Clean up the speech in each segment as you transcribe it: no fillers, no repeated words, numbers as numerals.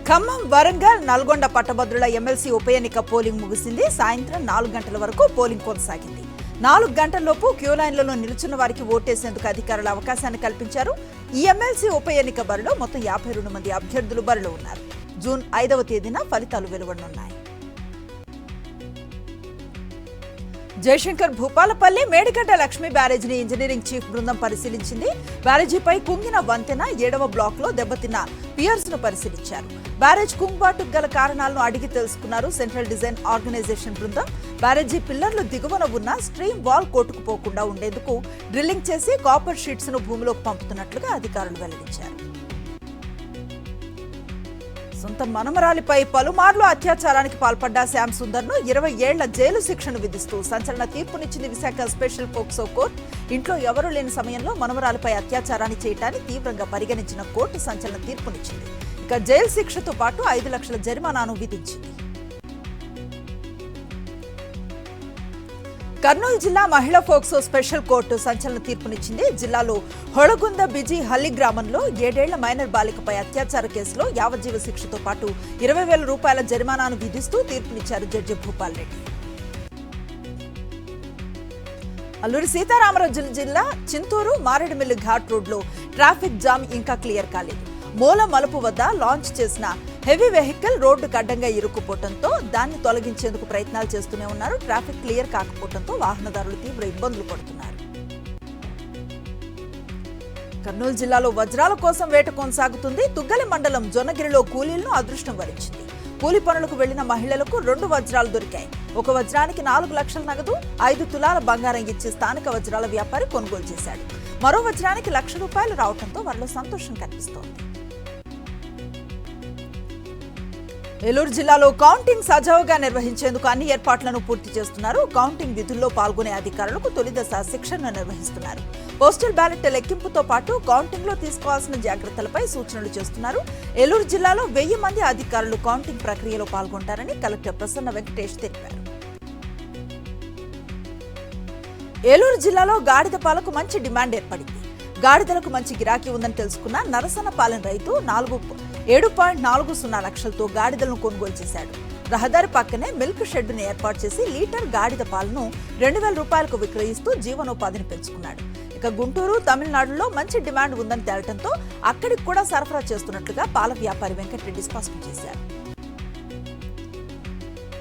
ఖమ్మం, వరంగల్, నల్గొండ పట్టభద్రుల ఎమ్మెల్సీ ఉప ఎన్నిక పోలింగ్ ముగిసింది. సాయంత్రం 4 గంటల వరకు పోలింగ్ కొనసాగింది. 4 గంటల్లోపు క్యూ లైన్లలో నిలుచున్న వారికి ఓటేసేందుకు అధికారులు అవకాశాన్ని కల్పించారు. ఈ ఎమ్మెల్సీ ఉప ఎన్నిక బరిలో మొత్తం 52 మంది అభ్యర్థులు బరిలో ఉన్నారు. జూన్ 5వ తేదీన ఫలితాలు వెలువడనున్నాయి. జయశంకర్ భూపాలపల్లి మేడిగడ్డ లక్ష్మీ బ్యారేజీని ఇంజనీరింగ్ చీఫ్ బృందం పరిశీలించింది. బ్యారేజీపై కుంగిన వంతెన 7వ బ్లాక్ లో దెబ్బతిన్న పియర్స్ ను పరిశీలించారు. బ్యారేజ్ కుంగుబాటుకు గల కారణాలను అడిగి తెలుసుకున్నారు సెంట్రల్ డిజైన్ ఆర్గనైజేషన్ బృందం. బ్యారేజీ పిల్లర్లు దిగువన ఉన్న స్ట్రీమ్ వాల్ కొట్టుకుపోకుండా ఉండేందుకు డ్రిల్లింగ్ చేసి కాపర్ షీట్స్ ను భూమిలోకి పంపుతున్నట్లుగా అధికారులు వెల్లడించారు. సొంత మనమరాలిపై పలుమార్లు అత్యాచారానికి పాల్పడ్డ శ్యామ్ సుందర్ ను 20 ఏళ్ల జైలు శిక్షను విధిస్తూ సంచలన తీర్పునిచ్చింది విశాఖ స్పెషల్ పోక్సో కోర్టు. ఇంట్లో ఎవరూ లేని సమయంలో మనమరాలిపై అత్యాచారాన్ని చేయటాన్ని తీవ్రంగా పరిగణించిన కోర్టు సంచలన తీర్పునిచ్చింది. ఇక జైలు శిక్షతో పాటు 5 లక్షల జరిమానాను విధించింది. కర్నూలు జిల్లా మహిళా ఫోక్సో స్పెషల్ కోర్టు సంచలన తీర్పునిచ్చింది. జిల్లాలో హొళగుంద బిజీ హల్లి గ్రామంలో 7 ఏళ్ల మైనర్ బాలికపై అత్యాచార కేసులో యావజ్జీవ శిక్షతో పాటు 20,000 రూపాయల జరిమానాను విధిస్తూ తీర్పునిచ్చారు జడ్జి భూపాల్ రెడ్డి. అల్లూరి సీతారామరాజు జిల్లా చింతూరు మారేడుమిల్లి ఘాట్ రోడ్లో ట్రాఫిక్ జామ్ ఇంకా క్లియర్ కాలేదు. మూల మలుపు వద్ద లాంచ్ చేసిన హెవీ వెహికల్ రోడ్డుకు అడ్డంగా ఇరుక్కుపోవడంతో దాన్ని తొలగించేందుకు ప్రయత్నాలు చేస్తూనే ఉన్నారు. ట్రాఫిక్ క్లియర్ కాకపోవడంతో వాహనదారులు తీవ్ర ఇబ్బందులు పడుతున్నారు. కర్నూలు జిల్లాలో వజ్రాల కోసం వేట కొనసాగుతుంది. తుగ్గలి మండలం జొన్నగిరిలో కూలీలను అదృష్టం వరించింది. కూలీ పనులకు వెళ్లిన మహిళలకు 2 వజ్రాలు దొరికాయి. ఒక వజ్రానికి 4 లక్షల నగదు, 5 తులాల బంగారం ఇచ్చి స్థానిక వజ్రాల వ్యాపారి కొనుగోలు చేశాడు. మరో వజ్రానికి 1,00,000 రూపాయలు రావడంతో వారిలో సంతోషం కనిపిస్తోంది. ఏలూరు జిల్లాలో కౌంటింగ్ సజావుగా నిర్వహించేందుకు అన్ని ఏర్పాట్లను పూర్తి చేస్తున్నారు. కౌంటింగ్ విధుల్లో పాల్గొనే అధికారులకు తొలిదశ శిక్షణ నిర్వహిస్తున్నారు. పోస్టల్ బ్యాలెట్ లెక్కింపుతో పాటు కౌంటింగ్ లో తీసుకోవాల్సిన జాగ్రత్తలపై సూచనలు చేస్తున్నారు. ఏలూరు జిల్లాలో 1000 మంది అధికారులు కౌంటింగ్ ప్రక్రియలో పాల్గొంటారని కలెక్టర్ ప్రసన్న వెంకటేష్ తెలిపారు. ఏలూరు జిల్లాలో గాడిద పాలకు మంచి డిమాండ్ ఏర్పడింది. గాడిదలకు మంచి గిరాకీ ఉందని తెలుసుకున్న నరసన్నపాలెం రైతు 7.40 లక్షలతో గాడిదలను కొనుగోలు చేశాడు. రహదారి పక్కనే మిల్క్ షెడ్డును ఏర్పాటు చేసి లీటర్ గాడిద పాలను 2,000 రూపాయలకు విక్రయిస్తూ జీవనోపాధిని పెంచుకున్నాడు. ఇక గుంటూరు, తమిళనాడులో మంచి డిమాండ్ ఉందని తేలటంతో అక్కడికి కూడా సరఫరా చేస్తున్నట్లుగా పాల వ్యాపారి వెంకటరెడ్డి స్పష్టం చేశారు.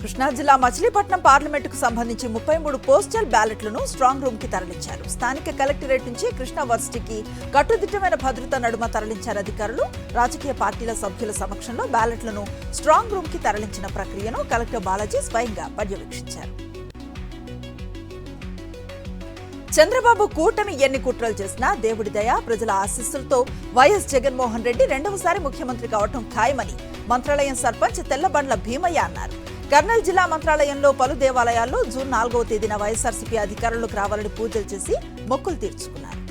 కృష్ణా జిల్లా మచిలీపట్నం పార్లమెంటుకు సంబంధించి 33 పోస్టల్ బ్యాలెట్లను స్ట్రాంగ్ రూమ్ కి తరలించారు. స్థానిక కలెక్టరేట్ నుంచి కృష్ణా వర్సిటీకి కట్టుదిట్టమైన భద్రత నడుమ తరలించారు అధికారులు. రాజకీయ పార్టీల సభ్యుల సమక్షంలో బ్యాలెట్లను స్ట్రాంగ్ రూమ్ కి తరలించిన ప్రక్రియను కలెక్టర్ బాలాజీ స్వయంగా పర్యవేక్షించారు. చంద్రబాబు కూటమి ఎన్ని కుట్రలు చేసినా దేవుడి దయ, ప్రజల ఆశీస్సులతో వైఎస్ జగన్మోహన్ రెడ్డి 2వసారి ముఖ్యమంత్రి కావటం ఖాయమని మంత్రాలయం సర్పంచ్ తెల్లబండ్ల భీమయ్య అన్నారు. కర్నూలు జిల్లా మంత్రాలయంలో పలు దేవాలయాల్లో జూన్ 4వ తేదీన వైఎస్ఆర్సీపీ అధికారులకు రావాలని పూజలు చేసి మొక్కులు తీర్చుకున్నారు.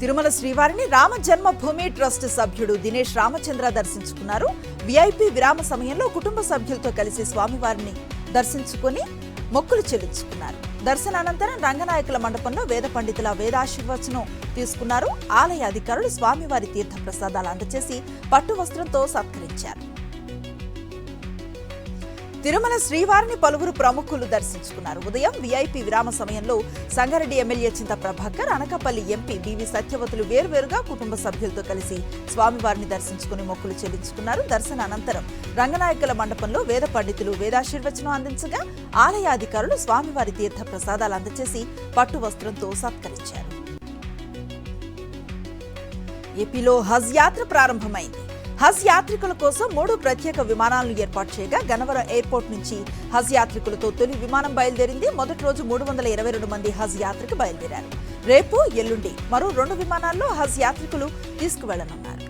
తిరుమల శ్రీవారిని రామ జన్మభూమి ట్రస్ట్ సభ్యుడు దినేష్ రామచంద్ర దర్శించుకున్నారు. విఐపి విరామ సమయంలో కుటుంబ సభ్యులతో కలిసి స్వామివారిని దర్శించుకుని మొక్కులు చెల్లించుకున్నారు. దర్శనానంతరం రంగనాయకుల మండపంలో వేద పండితుల వేదాశీర్వచనం తీసుకున్నారు. ఆలయ అధికారులు స్వామివారి తీర్థ ప్రసాదాలు అందజేసి పట్టు వస్త్రంతో సత్కరించారు. తిరుమల శ్రీవారిని పలువురు ప్రముఖులు దర్శించుకున్నారు. ఉదయం విఐపి విరామ సమయంలో సంగారెడ్డి ఎమ్మెల్యే చింత ప్రభాకర్, అనకాపల్లి ఎంపీ బివి సత్యవతులు వేర్వేరుగా కుటుంబ సభ్యులతో కలిసి స్వామివారిని దర్శించుకుని మొక్కులు చెల్లించుకున్నారు. దర్శన అనంతరం రంగనాయకుల మండపంలో వేద పండితులు వేదాశీర్వచనం అందించగా ఆలయ అధికారులు స్వామివారి తీర్థ ప్రసాదాలు అందజేసి పట్టు వస్త్రంతో సత్కరించారు. ఏపీలో హజ్ యాత్ర ప్రారంభమైంది. హజ్ యాత్రికుల కోసం 3 ప్రత్యేక విమానాలను ఏర్పాటు చేయగా గన్నవరం ఎయిర్పోర్ట్ నుంచి హజ్ యాత్రికులతో తొలి విమానం బయలుదేరింది. మొదటి రోజు 322 మంది హజ్ యాత్రకు బయలుదేరారు. రేపు, ఎల్లుండి మరో 2 విమానాల్లో హజ్ యాత్రికులు తీసుకువెళ్లనున్నారు.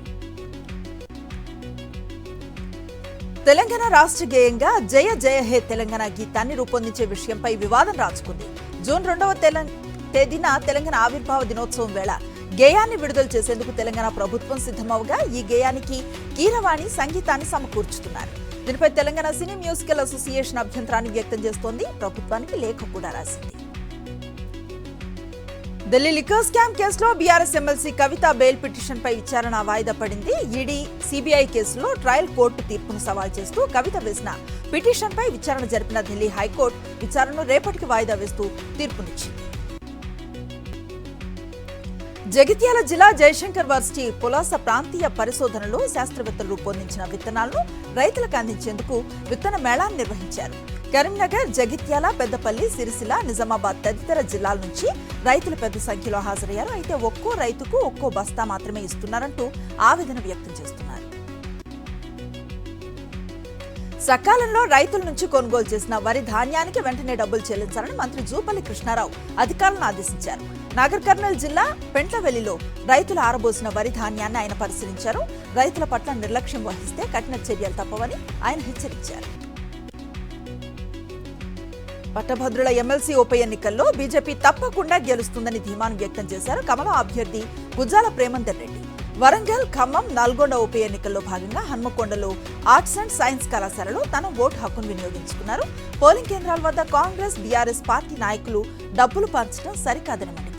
తెలంగాణ రాష్ట్ర గేయంగా జయ జయ హే తెలంగాణ గీతాన్ని రూపొందించే విషయంపై వివాదం రాజుకుంది. జూన్ 2వ తేదీన తెలంగాణ ఆవిర్భావ దినోత్సవం వేళ గేయాన్ని విడుదల చేసేందుకు తెలంగాణ ప్రభుత్వం సిద్ధమవగా ఈ గేయానికి కీరవాణి సంగీతాన్ని సమకూర్చుతున్నారు. దీనిపై తెలంగాణ సినీ మ్యూజికల్ అసోసియేషన్ అభ్యంతరాన్ని వ్యక్తం చేస్తోంది. ప్రభుత్వానికి లేఖ కూడా రాసింది. ఢిల్లీ లిక్కర్ స్కామ్ కేసులో బీఆర్ఎస్ ఎమ్మెల్సీ కవిత బెయిల్ పిటిషన్పై విచారణ వాయిదా పడింది. ఈడీ, సిబిఐ కేసులో ట్రయల్ కోర్టు తీర్పును సవాల్ చేస్తూ కవిత వేసిన పిటిషన్పై విచారణ జరిపిన ఢిల్లీ హైకోర్టు విచారణను రేపటికి వాయిదా వేస్తూ తీర్పునిచ్చింది. జగిత్యాల జిల్లా జయశంకర్ వర్సిటీ పులాస ప్రాంతీయ పరిశోధనలో శాస్త్రవేత్తలు రూపొందించిన విత్తనాలను రైతులకు అందించేందుకు విత్తన మేళాను నిర్వహించారు. కరీంనగర్, జగిత్యాల, పెద్దపల్లి, సిరిసిల్ల, నిజామాబాద్ తదితర జిల్లాల నుంచి రైతులు పెద్ద సంఖ్యలో హాజరయ్యారు. అయితే ఒక్కో రైతుకు ఒక్కో బస్తా మాత్రమే ఇస్తున్నారంటూ ఆవేదన వ్యక్తం చేస్తున్నారు. సకాలంలో రైతుల నుంచి కొనుగోలు చేసిన వరి ధాన్యానికి వెంటనే డబ్బులు చెల్లించాలని మంత్రి జూపల్లి కృష్ణారావు అధికారులను ఆదేశించారు. నాగర్ కర్నూల్ జిల్లా పెంట్లవెల్లిలో రైతులు ఆరబోసిన వరి ధాన్యాన్ని ఆయన పరిశీలించారు. రైతుల పట్ల నిర్లక్ష్యం వహిస్తే కఠిన చర్యలు తప్పవని ఆయన హెచ్చరించారు. పట్టభద్రుల ఎమ్మెల్సీ ఉప ఎన్నికల్లో బీజేపీ తప్పకుండా గెలుస్తుందని ధీమాను వ్యక్తం చేశారు కమలం అభ్యర్థి గుజ్జాల ప్రేమందర్ రెడ్డి. వరంగల్, ఖమ్మం, నల్గొండ ఉప ఎన్నికల్లో భాగంగా హన్మకొండలో ఆర్ట్స్ అండ్ సైన్స్ కళాశాలలో తన ఓటు హక్కును వినియోగించుకున్నారు. పోలింగ్ కేంద్రాల వద్ద కాంగ్రెస్, బీఆర్ఎస్ పార్టీ నాయకులు డబ్బులు పంచడం సరికాదని మండిపడ్డారు.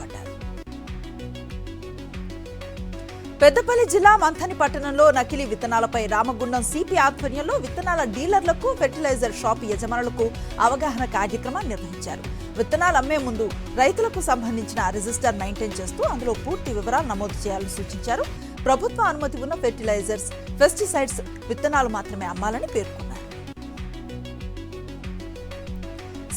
పెద్దపల్లి జిల్లా మంథని పట్టణంలో నకిలీ విత్తనాలపై రామగుండం సిపి ఆధ్వర్యంలో విత్తనాల డీలర్లకు, ఫెర్టిలైజర్ షాప్ యజమానులకు అవగాహన కార్యక్రమాన్ని నిర్వహించారు. విత్తనాలు అమ్మే ముందు రైతులకు సంబంధించిన రిజిస్టర్ మెయింటైన్ చేస్తూ అందులో పూర్తి వివరాలు నమోదు చేయాలని సూచించారు. ప్రభుత్వ అనుమతి ఉన్న ఫెర్టిలైజర్స్, పెస్టిసైడ్స్ విత్తనాలు మాత్రమే అమ్మాలని పేర్కొన్నారు.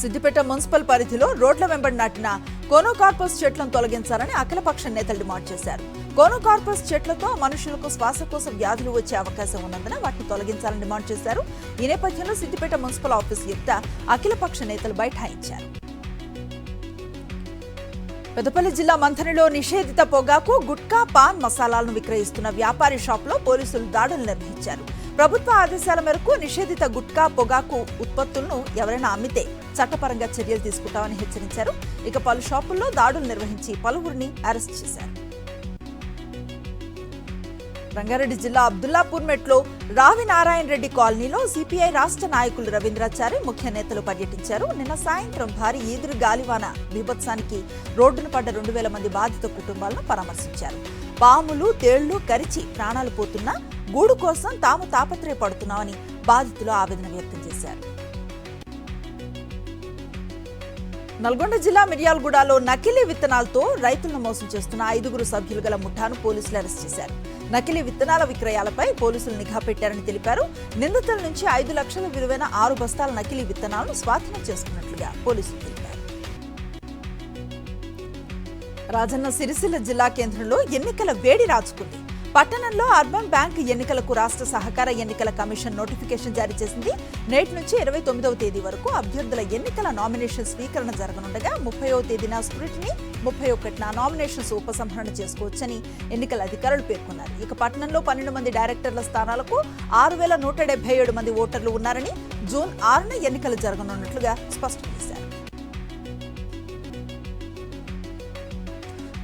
సిద్దిపేట మున్సిపల్ పరిధిలో రోడ్ల వెంబడి నాటిన కోనోకార్పస్ చెట్లను తొలగించాలని అఖిలపక్ష నేతలు డిమాండ్ చేశారు. కోనోకార్పస్ చెట్లతో మనుషులకు శ్వాసకోశ వ్యాధులు వచ్చే అవకాశం ఉన్నందున వాటిని తొలగించాలని డిమాండ్ చేశారు. ఈ నేపథ్యంలో సిద్దిపేట మున్సిపల్ ఆఫీస్ ఎదుట అఖిలపక్ష నేతలు బైఠాయించారు. పెద్దపల్లి జిల్లా మంథనిలో నిషేధిత పొగాకు, గుట్కా, పాన్ మసాలాలను విక్రయిస్తున్న వ్యాపారి షాపులో పోలీసులు దాడులు నిర్వహించారు. ప్రభుత్వ ఆదేశాల మేరకు నిషేధిత గుట్కా, పొగాకు ఉత్పత్తులను ఎవరైనా అమ్మితే చట్టపరంగా చర్యలు తీసుకుంటామని హెచ్చరించారు. ఇక పలు షాపుల్లో దాడులు నిర్వహించి పలువురిని అరెస్ట్ చేశారు. రంగారెడ్డి జిల్లా అబ్దుల్లాపూర్ మెట్లో రావి నారాయణ రెడ్డి కాలనీలో సిపిఐ రాష్ట్ర నాయకులు రవీంద్రాచారి, ముఖ్య నేతలు పర్యటించారు. నిన్న సాయంత్రం భారీ ఈదురు గాలివాన బీభత్సానికి రోడ్డున పడ్డ 2000 మంది బాధిత కుటుంబాలను పరామర్శించారు. పాములు, తేళ్లు కరిచి ప్రాణాలు పోతున్నా గూడు కోసం తాము తాపత్రయపడుతున్నామని బాధితులు ఆవేదన వ్యక్తం చేశారు. నల్గొండ జిల్లా మిర్యాలగూడలో నకిలీ విత్తనాలతో రైతులను మోసం చేస్తున్న 5 సభ్యులు గల ముఠాను పోలీసులు అరెస్ట్ చేశారు. నకిలీ విత్తనాల విక్రయాలపై పోలీసులు నిఘా పెట్టారని తెలిపారు. నిందితుల నుంచి 5 లక్షల విలువైన 6 బస్తాల నకిలీ విత్తనాలను స్వాధీనం చేసుకున్నట్లుగా పోలీసులు తెలిపారు. రాజన్న సిరిసిల్ల జిల్లా కేంద్రంలో ఎన్నికల వేడి రాజుకుంది. పట్టణంలో అర్బన్ బ్యాంక్ ఎన్నికలకు రాష్ట్ర సహకార ఎన్నికల కమిషన్ నోటిఫికేషన్ జారీ చేసింది. నేటి నుంచి 29వ తేదీ వరకు అభ్యర్థుల ఎన్నికల నామినేషన్ స్వీకరణ జరగనుండగా 30వ తేదీన స్క్రూటినీ, 31న నామినేషన్స్ ఉపసంహరణ చేసుకోవచ్చని ఎన్నికల అధికారులు పేర్కొన్నారు. ఇక పట్టణంలో 12 మంది డైరెక్టర్ల స్థానాలకు 6177 మంది ఓటర్లు ఉన్నారని, జూన్ 6న ఎన్నికలు జరగనున్నట్లుగా స్పష్టం చేశారు.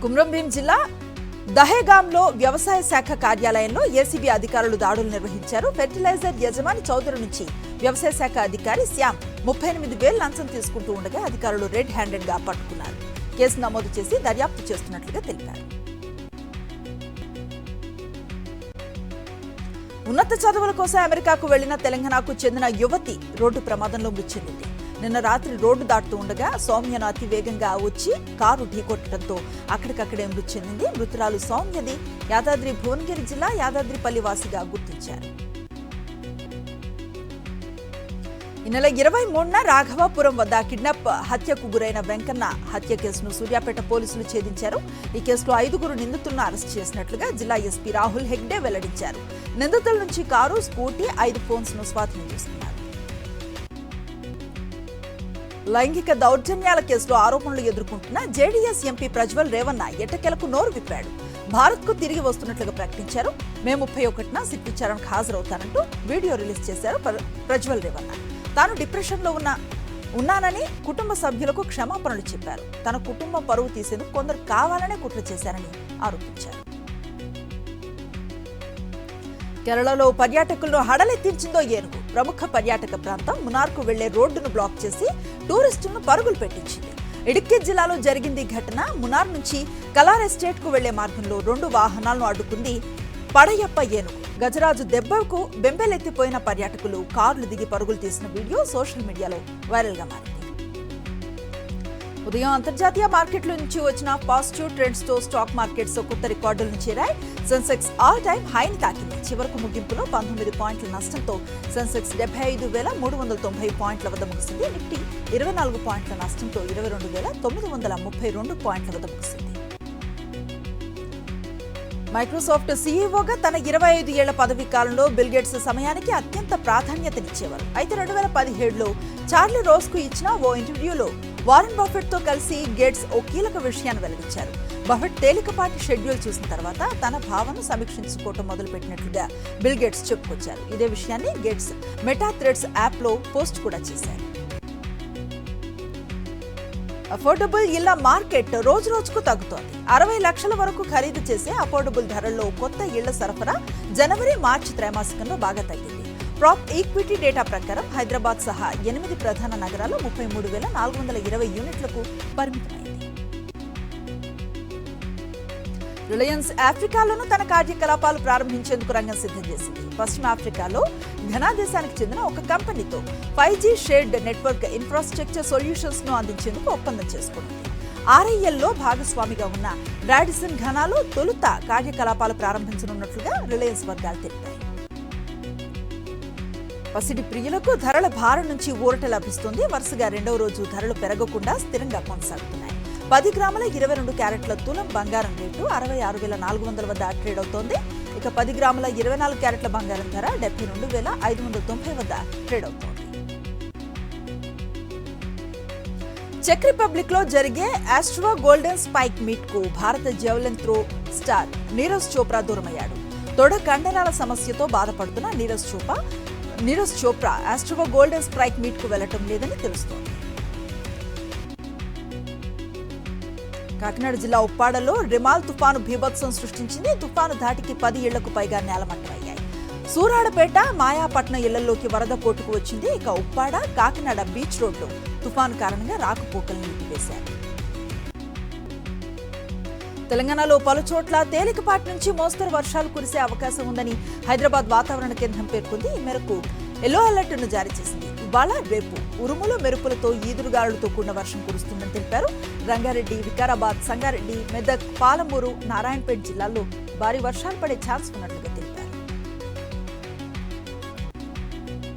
కుమ్రంభీం జిల్లా దహేగాంలో వ్యవసాయ శాఖ కార్యాలయంలో ఏసీబీ అధికారులు దాడులు నిర్వహించారు. ఫెర్టిలైజర్ యజమాని చౌదరి నుంచి వ్యవసాయ శాఖ అధికారి శ్యామ్ 38,000 లంచం తీసుకుంటూ ఉండగా అధికారులు రెడ్ హ్యాండెడ్ గా పట్టుకున్నారు. కేసు నమోదు చేసి దర్యాప్తు చేస్తున్నట్లుగా తెలిపారు. ఉన్నత చదువుల కోసం అమెరికాకు వెళ్లిన తెలంగాణకు చెందిన యువతి రోడ్డు ప్రమాదంలో మృతి చెందింది. నిన్న రాత్రి రోడ్డు దాటుతూ ఉండగా సౌమ్యను అతి వేగంగా వచ్చి కారు ఢీకొట్టడంతో అక్కడికక్కడే మృతి చెందింది. మృతురాలు సౌమ్యది యాదాద్రి భువనగిరి జిల్లా యాదాద్రిపల్లి వాసిగా గుర్తించారు. ఈ నెల 23న రాఘవాపురం వద్ద కిడ్నాప్ హత్యకు గురైన వెంకన్న హత్య కేసును సూర్యాపేట పోలీసులు ఛేదించారు. ఈ కేసులో 5 నిందితులను అరెస్ట్ చేసినట్లుగా జిల్లా ఎస్పీ రాహుల్ హెగ్డే వెల్లడించారు. నిందితుల నుంచి కారు, స్కూటీ, 5 ఫోన్స్ ను స్వాధీనం చేసుకున్నారు. లైంగిక దౌర్జన్యాల కేసులో ఆరోపణలు ఎదుర్కొంటున్న జేడీఎస్ ఎంపీ ప్రజ్వల్ రేవన్న ఎట్టకేలకు నోరు విప్పాడు. భారత్ కు తిరిగి వస్తున్నట్లుగా ప్రకటించారు. మే 31న సిట్ విచారణకు హాజరవుతానంటూ వీడియో రిలీజ్ చేశారు ప్రజ్వల్ రేవన్న. తాను డిప్రెషన్లో ఉన్నానని కుటుంబ సభ్యులకు క్షమాపణలు చెప్పారు. తన కుటుంబం పరువు తీసేందుకు కొందరు కావాలనే కుట్ర చేశారని ఆరోపించారు. కేరళలో పర్యాటకులను హడలెత్తించిందో ఏనుగు. ప్రముఖ పర్యాటక ప్రాంతం మునార్కు వెళ్లే రోడ్డును బ్లాక్ చేసి టూరిస్టులను పరుగులు పెట్టించింది. ఇడుక్కి జిల్లాలో జరిగింది ఘటన. మునార్ నుంచి కలార్ ఎస్టేట్ కు వెళ్లే మార్గంలో 2 వాహనాలను అడ్డుకుంది పడయప్ప ఏనుగు. గజరాజు దెబ్బకు బెంబేలెత్తిపోయిన పర్యాటకులు కార్లు దిగి పరుగులు తీసిన వీడియో సోషల్ మీడియాలో వైరల్ గా మారింది. ఉదయం అంతర్జాతీయ మార్కెట్ల నుంచి వచ్చిన పాజిటివ్ ట్రెండ్స్ తో స్టాక్ మార్కెట్స్ కొత్త రికార్డులను చేరాయి. సెన్సెక్స్ ఆల్ టైమ్ హైని తాకింది. చివరకు ముగింపులో 19 పాయింట్ల నష్టంతో సెన్సెక్స్ 75,390 పాయింట్ల వద్ద ముగిసింది. నిఫ్టీ 24 పాయింట్ల నష్టంతో 22,932 పాయింట్ల వద్ద ముగిసింది. మైక్రోసాఫ్ట్ సీఈఓగా తన 25 ఏళ్ల పదవీ కాలంలో బిల్ గేట్స్ సమయానికి అత్యంత ప్రాధాన్యతనిచ్చేవారు. అయితే 2017లో చార్లీ రోస్ కు ఇచ్చిన ఓ ఇంటర్వ్యూలో వారెన్ బఫెట్ తో కలిసి గేట్స్ ఓ కీలక విషయాన్ని వెల్లడించారు. బఫెట్ తేలికపాటి షెడ్యూల్ చూసిన తర్వాత తన భావనను సమీక్షించుకోవటం మొదలుపెట్టినట్లుగా బిల్ గేట్స్ చెప్పుకొచ్చారు. ఇదే విషయాన్ని గేట్స్ మెటా థ్రెడ్స్ యాప్ లో పోస్ట్ కూడా చేశారు. అఫోర్డబుల్ ఇళ్ల మార్కెట్ రోజు రోజుకు తగ్గుతోంది. 60 లక్షల వరకు ఖరీదు చేసే అఫోర్డబుల్ ధరల్లో కొత్త ఇళ్ల సరఫరా జనవరి మార్చి త్రైమాసికంలో బాగా తగ్గింది. ప్రాప్ ఈక్విటీ డేటా ప్రకారం హైదరాబాద్ సహా 8 ప్రధాన నగరాల్లో 33,420 యూనిట్లకు పరిమితమైంది. రిలయన్స్ ఆఫ్రికాలోనూ తన కార్యకలాపాలు ప్రారంభించేందుకు రంగం సిద్ధం చేసింది. పశ్చిమ ఆఫ్రికాలో ఘనా దేశానికి చెందిన ఒక కంపెనీతో 5G shared network infrastructure solutions ను అందించేందుకు ఒప్పందం చేసుకుంది. ఆర్ఐఎల్లో భాగస్వామిగా ఉన్న రాడిసన్ ఘనాలో తొలుత కార్యకలాపాలు ప్రారంభించనున్నట్లుగా రిలయన్స్ వర్గాలు తెలిపాయి. పసిడి ప్రియులకు ధరల భారం నుంచి ఊరట లభిస్తుంది. వరుసగా 2వ రోజు ధరలు పెరగకుండా స్థిరంగా కొనసాగుతున్నాయి. 10 గ్రాముల 22 క్యారెట్ల తులం బంగారం రేటు 66,400 వద్ద ట్రేడ్ అవుతోంది. ఇక 10 గ్రాముల 24 క్యారెట్ల బంగారం ధర 72,590 వద్ద ట్రేడ్ అవుతోంది. చెక్ రిపబ్లిక్ లో జరిగే ఆస్ట్రో గోల్డెన్ స్పైక్ మీట్ కు భారత javelin throw star Neeraj Chopra దూరమయ్యాడు. తొడ కండరాల సమస్యతో బాధపడుతున్న Neeraj Chopra Ostrava golden spike meet కు వెళ్లటం లేదని తెలుస్తోంది. కాకినాడ జిల్లా ఉప్పాడలో రిమాల్ తుఫాను బీభత్సం సృష్టించింది. తుఫాను ధాటికి 10 ఇళ్లకు పైగా నేలమట్టమయ్యాయి. సూరాడపేట, మాయాపట్నం ఇళ్లలోకి వరద కొట్టుకు వచ్చింది. ఇక ఉప్పాడ, కాకినాడ బీచ్ రోడ్లు తుఫాను కారణంగా రాకపోకలను నిలిపివేశారు. తెలంగాణలో పలుచోట్ల తేలికపాటి నుంచి మోస్తరు వర్షాలు కురిసే అవకాశం ఉందని హైదరాబాద్ వాతావరణ కేంద్రం పేర్కొంది. ఈ మేరకు ఎల్లో అలర్ట్ ను జారీ చేసింది. ఇవాళ రేపు ఉరుములు మెరుపులతో ఈదురుగాలులతో కూడిన వర్షం కురుస్తుందని తెలిపారు. రంగారెడ్డి, వికారాబాద్, సంగారెడ్డి, మెదక్, పాలమూరు, నారాయణపేట జిల్లాల్లో భారీ వర్షాలు పడే ఛాన్స్ ఉన్నట్లుగా